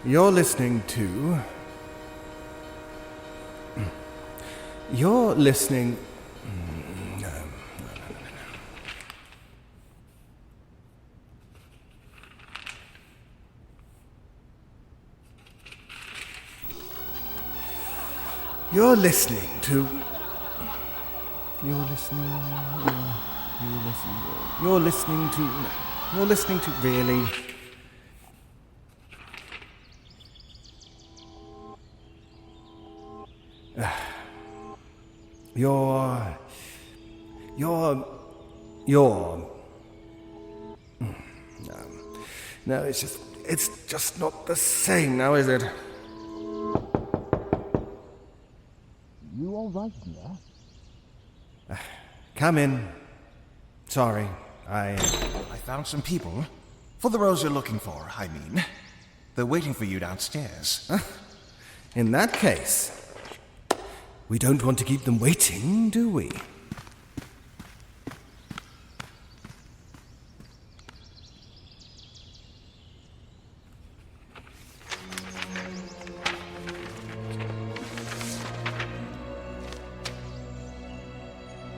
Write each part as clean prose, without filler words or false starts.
You're listening to... You're listening... No. You're listening to... You're listening to... Really? No, it's just not the same now, is it? You all right here? Come in. Sorry, I found some people. For the roles you're looking for, I mean. They're waiting for you downstairs. In that case, we don't want to keep them waiting, do we?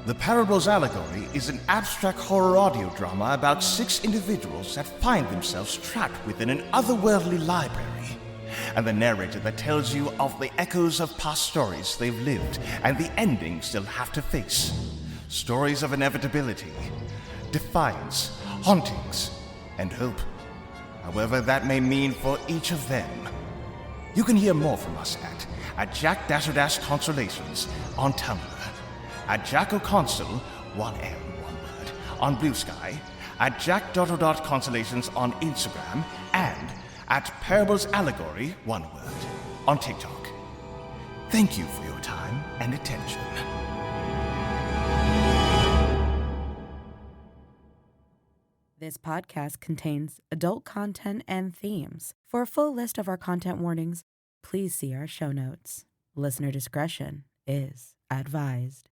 The Parables Allegory is an abstract horror audio drama about 6 individuals that find themselves trapped within an otherworldly library, and the narrator that tells you of the echoes of past stories they've lived and the endings they'll have to face. Stories of inevitability, defiance, hauntings, and hope, however that may mean for each of them. You can hear more from us at Jack-Consolations on Tumblr, at JackoConsole, 1M, one word, on Blue Sky, at Jack.Consolations on Instagram, and at Parables Allegory, one word, on TikTok. Thank you for your time and attention. This podcast contains adult content and themes. For a full list of our content warnings, please see our show notes. Listener discretion is advised.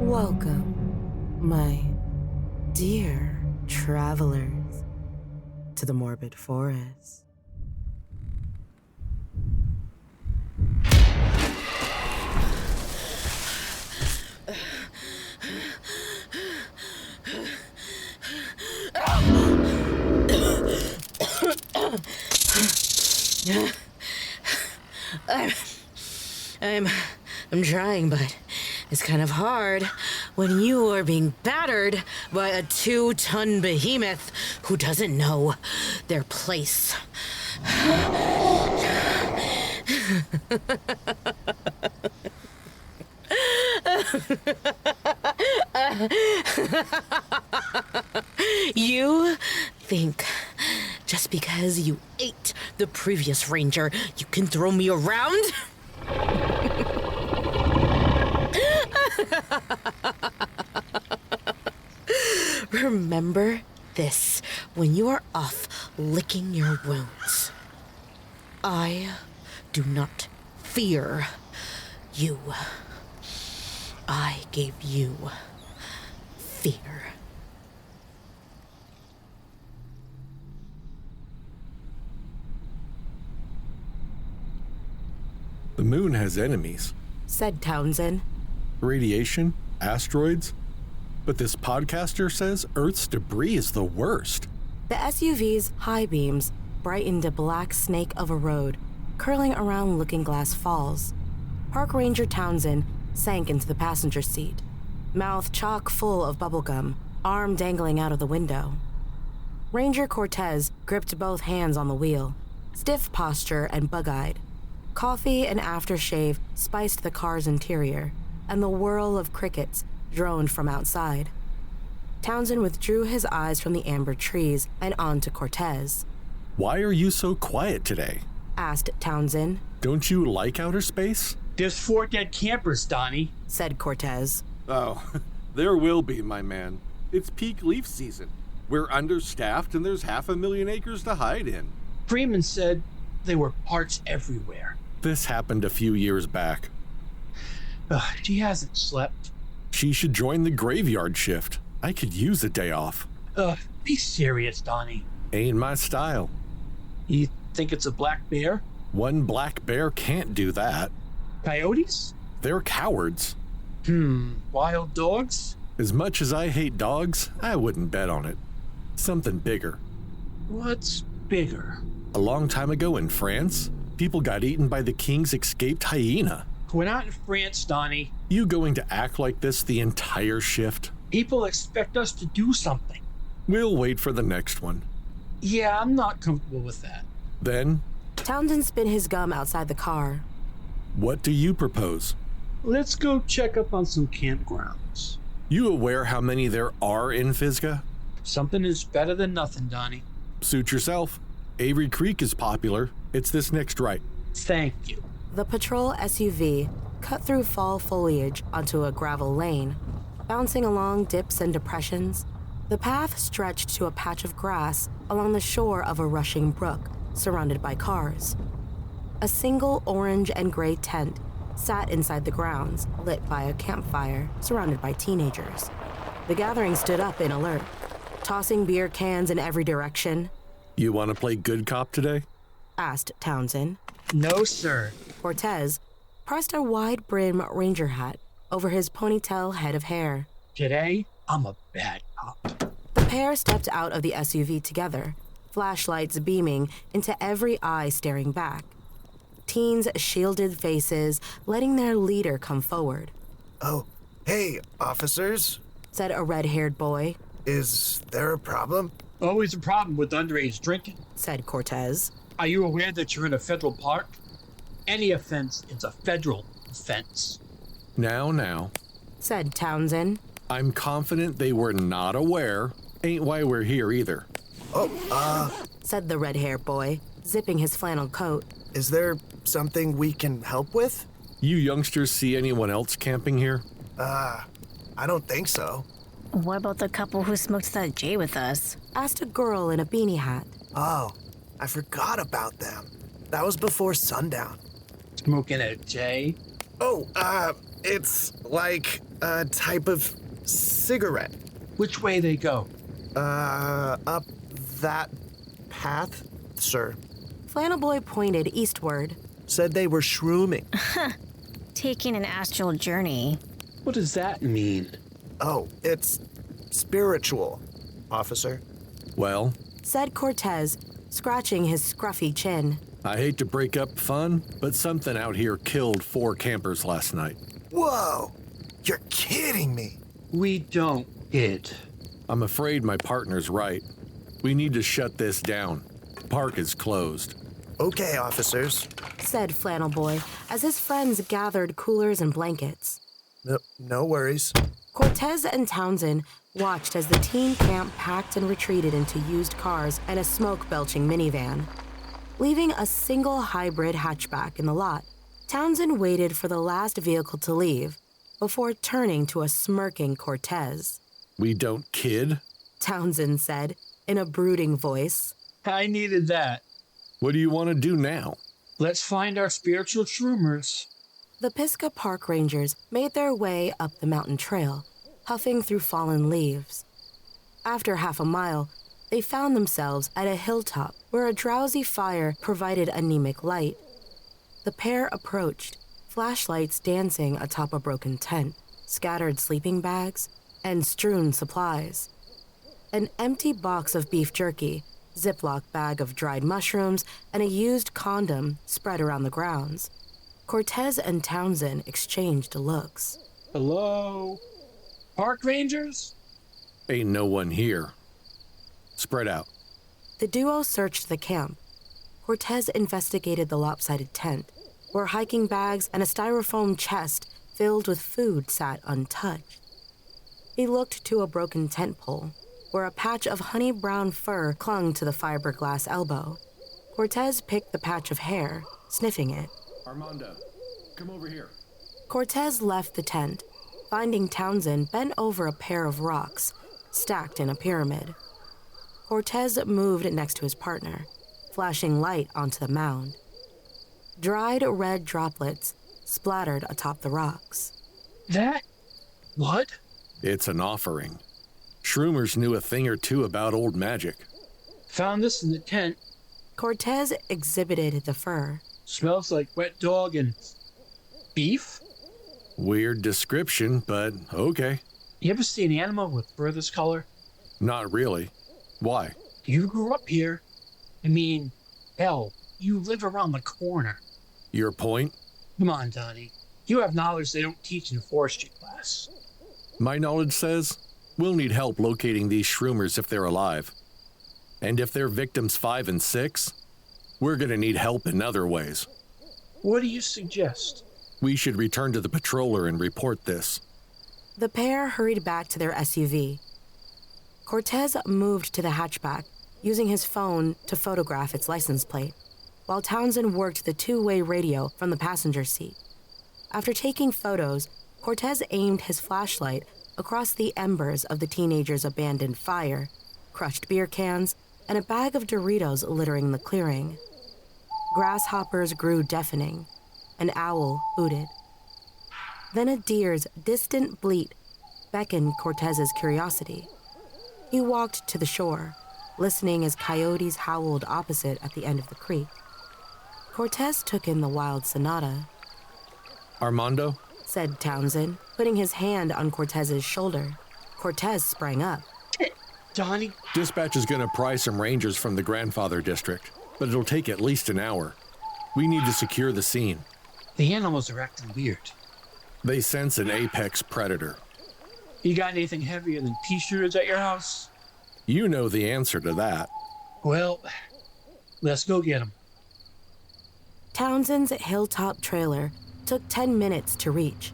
Welcome, my dear travelers, to the Morbid Forest. I'm trying, but it's kind of hard when you are being battered by a 2-ton behemoth who doesn't know their place. You think just because you ate the previous ranger, you can throw me around? Remember this when you are off licking your wounds. I do not fear you. I gave you fear. The moon has enemies, said Townsend. Radiation, asteroids, but this podcaster says Earth's debris is the worst. The SUV's high beams brightened a black snake of a road, curling around Looking Glass Falls. Park Ranger Townsend sank into the passenger seat, mouth chock full of bubblegum, arm dangling out of the window. Ranger Cortez gripped both hands on the wheel, stiff posture and bug-eyed. Coffee and aftershave spiced the car's interior, and the whirl of crickets droned from outside. Townsend withdrew his eyes from the amber trees and on to Cortez. Why are you so quiet today? Asked Townsend. Don't you like outer space? There's 4 dead campers, Donnie. Said Cortez. Oh, there will be, my man. It's peak leaf season. We're understaffed and there's 500,000 acres to hide in. Freeman said there were parts everywhere. This happened a few years back. She hasn't slept. She should join the graveyard shift. I could use a day off. Be serious, Donnie. Ain't my style. You think it's a black bear? One black bear can't do that. Coyotes? They're cowards. Wild dogs? As much as I hate dogs, I wouldn't bet on it. Something bigger. What's bigger? A long time ago in France, people got eaten by the king's escaped hyena. We're not in France, Donnie. You going to act like this the entire shift? People expect us to do something. We'll wait for the next one. Yeah, I'm not comfortable with that. Then, Townsend spit his gum outside the car. what do you propose? Let's go check up on some campgrounds. You aware how many there are in Fisga? Something is better than nothing, Donnie. Suit yourself. Avery Creek is popular. It's this next right. Thank you. The patrol SUV cut through fall foliage onto a gravel lane. Bouncing along dips and depressions, the path stretched to a patch of grass along the shore of a rushing brook, surrounded by cars. A single orange and gray tent sat inside the grounds, lit by a campfire, surrounded by teenagers. The gathering stood up in alert, tossing beer cans in every direction. You want to play good cop today? Asked Townsend. No, sir. Cortez pressed a wide-brim ranger hat over his ponytail head of hair. Today, I'm a bad cop. The pair stepped out of the SUV together, flashlights beaming into every eye staring back. Teens' shielded faces letting their leader come forward. Oh, hey, officers. Said a red-haired boy. Is there a problem? Always a problem with underage drinking. Said Cortez. Are you aware that you're in a federal park? Any offense is a federal offense. Now. Said Townsend. I'm confident they were not aware. Ain't why we're here either. Said the red-haired boy, zipping his flannel coat. Is there something we can help with? You youngsters see anyone else camping here? I don't think so. What about the couple who smoked that J with us? Asked a girl in a beanie hat. Oh, I forgot about them. That was before sundown. Smoking a J? Oh, it's like a type of cigarette. Which way they go? Up that path, sir. Flannel boy pointed eastward. Said they were shrooming. Taking an astral journey. What does that mean? Oh, it's spiritual, officer. Well, Said Cortez, scratching his scruffy chin. I hate to break up fun, but something out here killed 4 campers last night. Whoa! You're kidding me! We don't kid. I'm afraid my partner's right. We need to shut this down. Park is closed. Okay, officers. Said Flannel boy as his friends gathered coolers and blankets. No worries. Cortez and Townsend watched as the teen camp packed and retreated into used cars and a smoke-belching minivan. Leaving a single hybrid hatchback in the lot, Townsend waited for the last vehicle to leave before turning to a smirking Cortez. We don't kid? Townsend said in a brooding voice. I needed that. What do you want to do now? Let's find our spiritual shroomers. The Pisgah Park Rangers made their way up the mountain trail, huffing through fallen leaves. After half a mile, they found themselves at a hilltop where a drowsy fire provided anemic light. The pair approached, flashlights dancing atop a broken tent, scattered sleeping bags, and strewn supplies. An empty box of beef jerky, Ziploc bag of dried mushrooms, and a used condom spread around the grounds. Cortez and Townsend exchanged looks. Hello? Park rangers? Ain't no one here. Spread out. The duo searched the camp. Cortez investigated the lopsided tent, where hiking bags and a styrofoam chest filled with food sat untouched. He looked to a broken tent pole, where a patch of honey-brown fur clung to the fiberglass elbow. Cortez picked the patch of hair, sniffing it. Armando, come over here. Cortez left the tent, finding Townsend bent over a pair of rocks, stacked in a pyramid. Cortez moved next to his partner, flashing light onto the mound. Dried red droplets splattered atop the rocks. That? What? It's an offering. Shroomers knew a thing or two about old magic. Found this in the tent. Cortez exhibited the fur. Smells like wet dog and beef? Weird description, but okay. You ever see an animal with fur this color? Not really. Why? You grew up here. I mean, hell, you live around the corner. Your point? Come on, Donnie. You have knowledge they don't teach in forestry class. My knowledge says we'll need help locating these shroomers if they're alive. And if they're victims 5 and 6, we're gonna need help in other ways. What do you suggest? We should return to the patroller and report this. The pair hurried back to their SUV. Cortez moved to the hatchback, using his phone to photograph its license plate, while Townsend worked the two-way radio from the passenger seat. After taking photos, Cortez aimed his flashlight across the embers of the teenagers' abandoned fire, crushed beer cans, and a bag of Doritos littering the clearing. Grasshoppers grew deafening. An owl hooted. Then a deer's distant bleat beckoned Cortez's curiosity. He walked to the shore, listening as coyotes howled opposite at the end of the creek. Cortez took in the wild sonata. Armando? Said Townsend, putting his hand on Cortez's shoulder. Cortez sprang up. Donnie? Dispatch is gonna pry some rangers from the grandfather district, but it'll take at least an hour. We need to secure the scene. The animals are acting weird. They sense an apex predator. You got anything heavier than pea shooters at your house? You know the answer to that. Well, let's go get them. Townsend's hilltop trailer took 10 minutes to reach.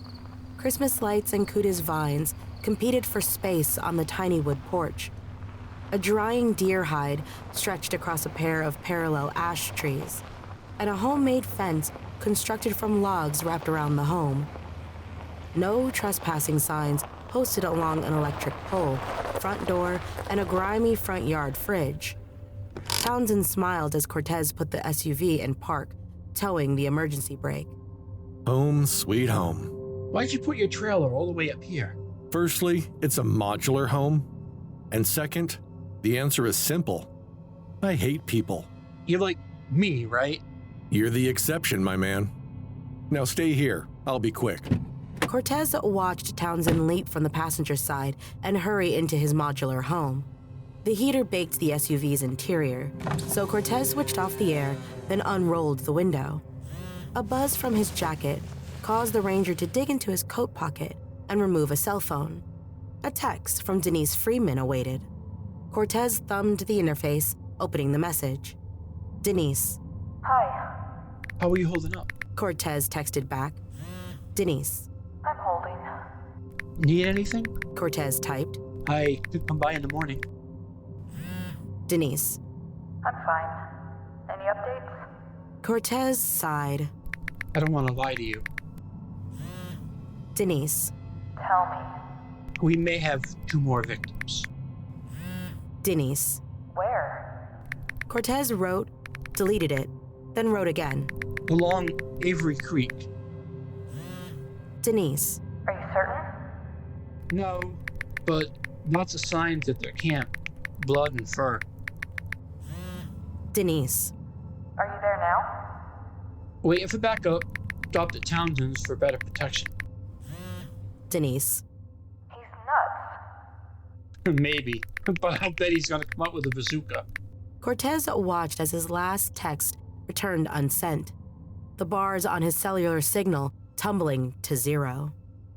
Christmas lights and kudos vines competed for space on the tiny wood porch. A drying deer hide stretched across a pair of parallel ash trees, and a homemade fence constructed from logs wrapped around the home. No trespassing signs posted along an electric pole, front door, and a grimy front yard fridge. Townsend smiled as Cortez put the SUV in park, towing the emergency brake. Home sweet home. Why'd you put your trailer all the way up here? Firstly, it's a modular home. And second, the answer is simple. I hate people. You're like me, right? You're the exception, my man. Now stay here. I'll be quick. Cortez watched Townsend leap from the passenger side and hurry into his modular home. The heater baked the SUV's interior, so Cortez switched off the air, then unrolled the window. A buzz from his jacket caused the ranger to dig into his coat pocket and remove a cell phone. A text from Denise Freeman awaited. Cortez thumbed the interface, opening the message. Denise. Hi. How are you holding up? Cortez texted back. Denise. I'm holding. Need anything? Cortez typed. I could come by in the morning. Denise. I'm fine. Any updates? Cortez sighed. I don't want to lie to you. Denise. Tell me. We may have 2 more victims. Denise. Where? Cortez wrote, deleted it, then wrote again. Along Avery Creek. Denise. Are you certain? No, but lots of signs at their camp. Blood and fur. Denise. Are you there now? Waiting for backup. Dropped at Townsend's for better protection. Denise. He's nuts. Maybe, but I'll bet he's gonna come up with a bazooka. Cortez watched as his last text returned unsent, the bars on his cellular signal tumbling to 0.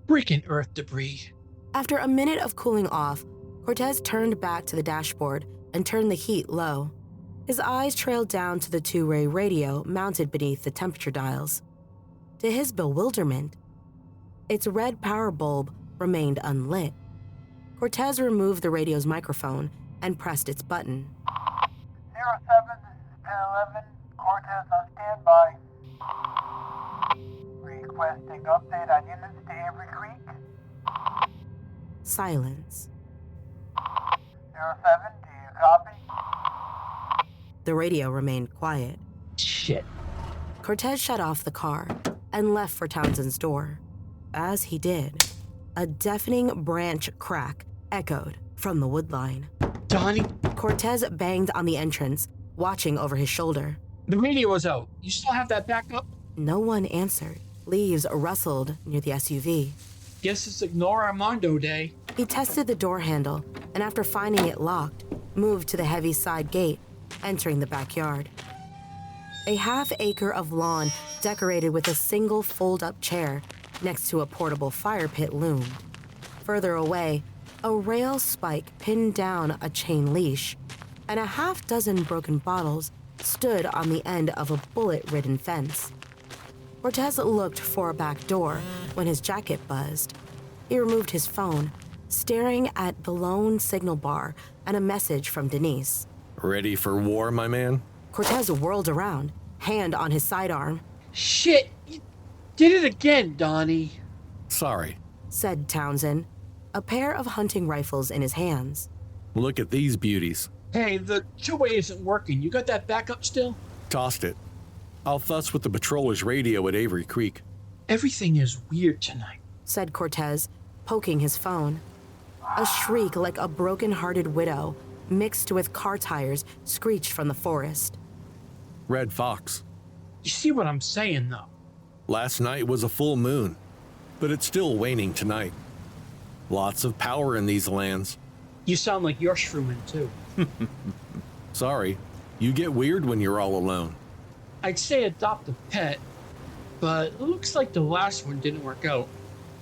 Freaking earth debris. After a minute of cooling off, Cortez turned back to the dashboard and turned the heat low. His eyes trailed down to the two-way radio mounted beneath the temperature dials. To his bewilderment, its red power bulb remained unlit. Cortez removed the radio's microphone and pressed its button. 07, this is 1011. Cortez on standby. Requesting update on units to Avery Creek. Silence. 07, do you copy? The radio remained quiet. Shit. Cortez shut off the car and left for Townsend's door. As he did, a deafening branch crack echoed from the woodline. Donnie, Cortez banged on the entrance, watching over his shoulder. the radio was out. You still have that backup? No one answered. Leaves rustled near the SUV. Guess it's Ignore Armando Day. He tested the door handle, and after finding it locked, moved to the heavy side gate, entering the backyard. A half-acre of lawn decorated with a single fold-up chair next to a portable fire pit loomed. Further away, a rail spike pinned down a chain leash, and a half-dozen broken bottles stood on the end of a bullet-ridden fence. Cortez looked for a back door when his jacket buzzed. He removed his phone, staring at the lone signal bar and a message from Denise. Ready for war, my man? Cortez whirled around, hand on his sidearm. Shit, you did it again, Donnie. Sorry. Said Townsend, a pair of hunting rifles in his hands. Look at these beauties. Hey, the two-way isn't working. You got that backup still? Tossed it. I'll fuss with the patroller's radio at Avery Creek. Everything is weird tonight. Said Cortez, poking his phone. A shriek like a broken-hearted widow, mixed with car tires, screeched from the forest. Red Fox. You see what I'm saying, though? Last night was a full moon, but it's still waning tonight. Lots of power in these lands. You sound like you're shrooming, too. Sorry, you get weird when you're all alone. I'd say adopt a pet, but it looks like the last one didn't work out.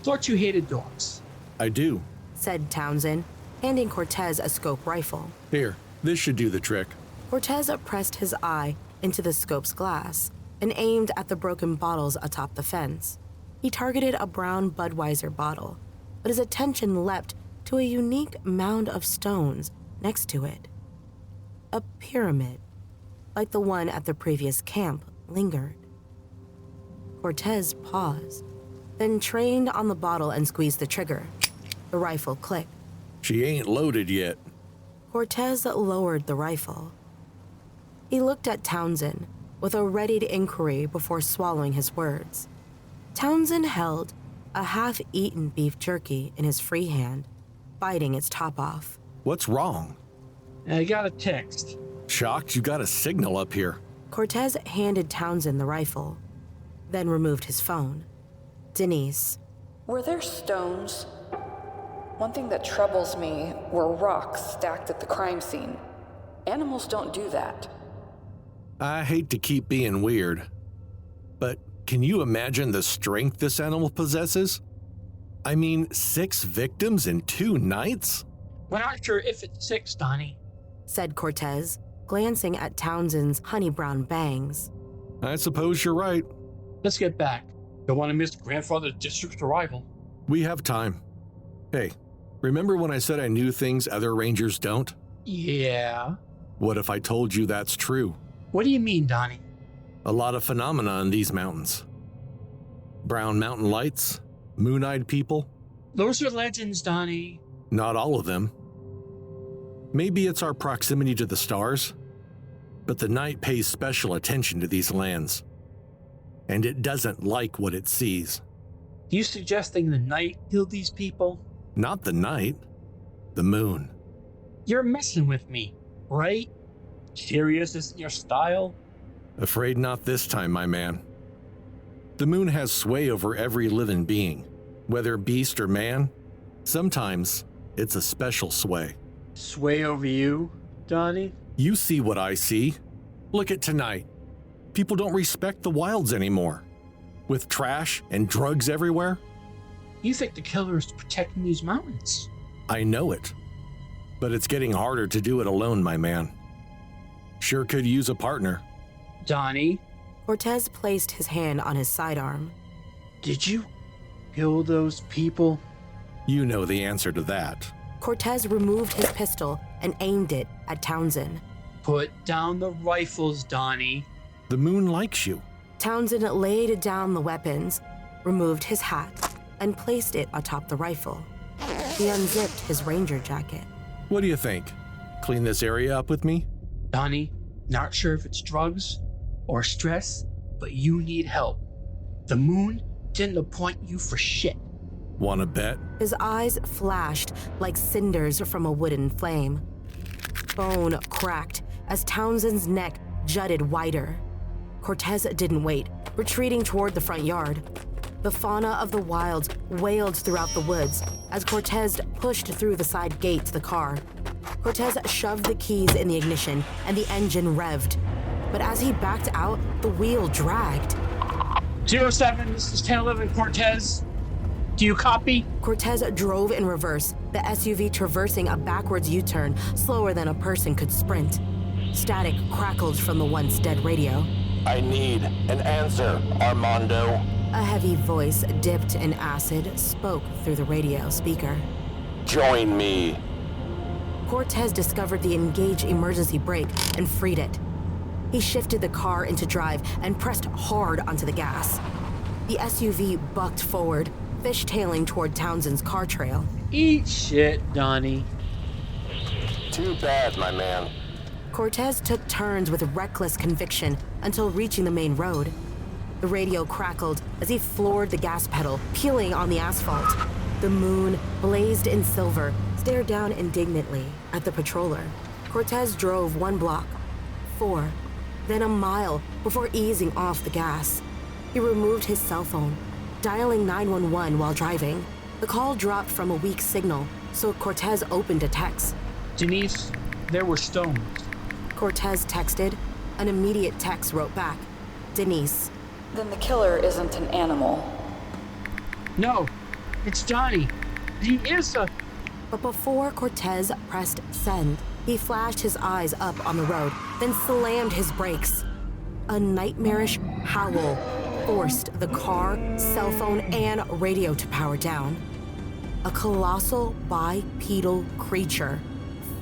Thought you hated dogs. I do. Said Townsend, handing Cortez a scope rifle. Here, this should do the trick. Cortez pressed his eye into the scope's glass and aimed at the broken bottles atop the fence. He targeted a brown Budweiser bottle, but his attention leapt to a unique mound of stones next to it. A pyramid, like the one at the previous camp, lingered. Cortez paused, then trained on the bottle and squeezed the trigger. The rifle clicked. She ain't loaded yet. Cortez lowered the rifle. He looked at Townsend with a readied inquiry before swallowing his words. Townsend held a half-eaten beef jerky in his free hand, biting its top off. What's wrong? I got a text. Shocked you got a signal up here. Cortez handed Townsend the rifle, then removed his phone. Denise. Were there stones? One thing that troubles me were rocks stacked at the crime scene. Animals don't do that. I hate to keep being weird, but can you imagine the strength this animal possesses? I mean, 6 victims in 2 nights? We're not sure if it's 6, Donnie. Said Cortez, glancing at Townsend's honey-brown bangs. I suppose you're right. Let's get back. Don't want to miss Grandfather's district's arrival. We have time. Hey, remember when I said I knew things other rangers don't? Yeah. What if I told you that's true? What do you mean, Donnie? A lot of phenomena in these mountains. Brown mountain lights, moon-eyed people. Those are legends, Donnie. Not all of them. Maybe it's our proximity to the stars, but the night pays special attention to these lands, and it doesn't like what it sees. You suggesting the night killed these people? Not the night, the moon. You're messing with me, right? Serious isn't your style? Afraid not this time, my man. The moon has sway over every living being, whether beast or man. Sometimes it's a special sway. Sway over you, Donnie? You see what I see. Look at tonight. People don't respect the wilds anymore. With trash and drugs everywhere. You think the killer is protecting these mountains? I know it. But it's getting harder to do it alone, my man. Sure could use a partner. Donnie? Cortez placed his hand on his sidearm. Did you kill those people? You know the answer to that. Cortez removed his pistol and aimed it at Townsend. Put down the rifles, Donnie. The moon likes you. Townsend laid down the weapons, removed his hat, and placed it atop the rifle. He unzipped his ranger jacket. What do you think? Clean this area up with me? Donnie, not sure if it's drugs or stress, but you need help. The moon didn't appoint you for shit. Wanna bet? His eyes flashed like cinders from a wooden flame. Bone cracked as Townsend's neck jutted wider. Cortez didn't wait, retreating toward the front yard. The fauna of the wilds wailed throughout the woods as Cortez pushed through the side gate to the car. Cortez shoved the keys in the ignition and the engine revved. But as he backed out, the wheel dragged. 07, this is 1011 Cortez. Do you copy? Cortez drove in reverse, the SUV traversing a backwards U-turn slower than a person could sprint. Static crackled from the once dead radio. I need an answer, Armando. A heavy voice dipped in acid spoke through the radio speaker. Join me. Cortez discovered the engage emergency brake and freed it. He shifted the car into drive and pressed hard onto the gas. The SUV bucked forward, fishtailing toward Townsend's car trail. Eat shit, Donnie. Too bad, my man. Cortez took turns with reckless conviction until reaching the main road. The radio crackled as he floored the gas pedal, peeling on the asphalt. The moon, blazed in silver, stared down indignantly at the patroller. Cortez drove 1 block, 4, then a mile before easing off the gas. He removed his cell phone, dialing 911 while driving. The call dropped from a weak signal, so Cortez opened a text. Denise, there were stones. Cortez texted. An immediate text wrote back. Denise. Then the killer isn't an animal. No, it's Donnie. He is a... But before Cortez pressed send, he flashed his eyes up on the road, then slammed his brakes. A nightmarish howl forced the car, cell phone, and radio to power down. A colossal bipedal creature,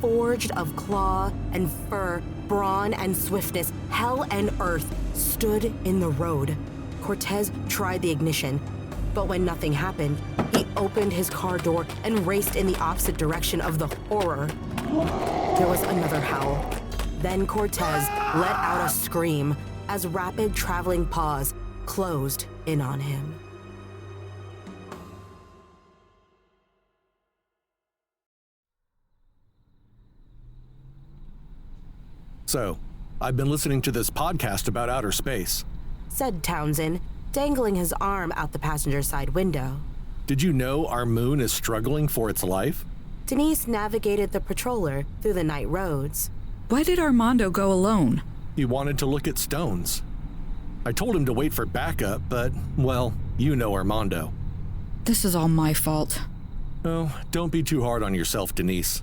forged of claw and fur, brawn and swiftness, hell and earth, stood in the road. Cortez tried the ignition, but when nothing happened, he opened his car door and raced in the opposite direction of the horror. There was another howl. Then Cortez let out a scream as rapid traveling paws closed in on him. So, I've been listening to this podcast about outer space, said Townsend, dangling his arm out the passenger side window. Did you know our moon is struggling for its life? Denise navigated the patroller through the night roads. Why did Armando go alone? He wanted to look at stones. I told him to wait for backup, but, well, you know Armando. This is all my fault. Oh, don't be too hard on yourself, Denise.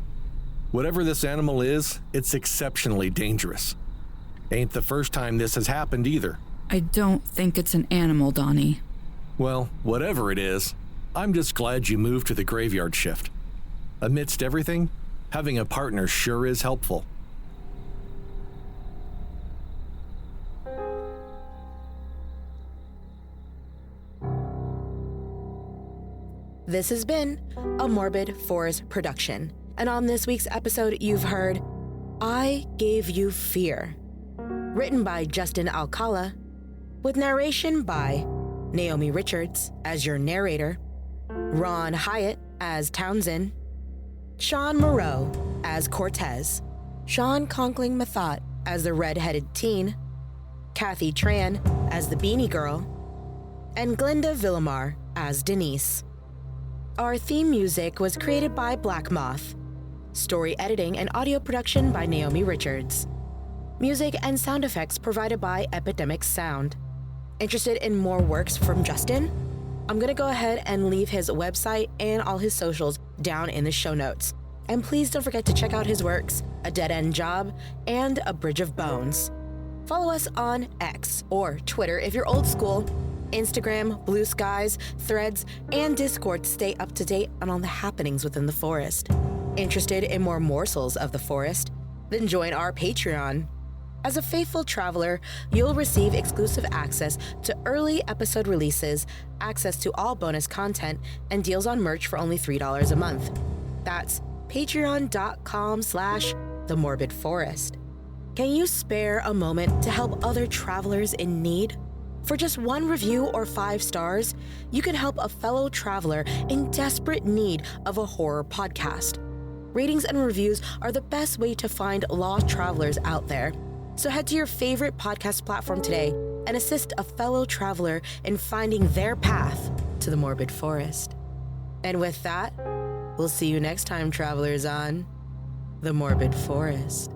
Whatever this animal is, it's exceptionally dangerous. Ain't the first time this has happened either. I don't think it's an animal, Donnie. Well, whatever it is, I'm just glad you moved to the graveyard shift. Amidst everything, having a partner sure is helpful. This has been a Morbid Forest production. And on this week's episode, you've heard I Gave You Fear, written by Justin Alcala, with narration by Naomi Richards as your narrator, Ron Hyatt as Townsend, Shawn Moreau as Cortez, Shawn Conkling-Methot as the red-headed teen, Cathy Tran as the Beanie Girl, and Glenda Villamar as Denise. Our theme music was created by Blakmoth. Story editing and audio production by Naomi Richards. Music and sound effects provided by Epidemic Sound. Interested in more works from Justin? I'm gonna go ahead and leave his website and all his socials down in the show notes. And please don't forget to check out his works, A Dead End Job and A Bridge of Bones. Follow us on X or Twitter if you're old school, Instagram, Blue Skies, Threads, and Discord to stay up to date on all the happenings within the forest. Interested in more morsels of the forest? Then join our Patreon. As a faithful traveler, you'll receive exclusive access to early episode releases, access to all bonus content, and deals on merch for only $3 a month. That's patreon.com/themorbidforest. Can you spare a moment to help other travelers in need? For just 1 review or 5 stars, you can help a fellow traveler in desperate need of a horror podcast. Ratings and reviews are the best way to find lost travelers out there. So head to your favorite podcast platform today and assist a fellow traveler in finding their path to the Morbid Forest. And with that, we'll see you next time, travelers, on the Morbid Forest.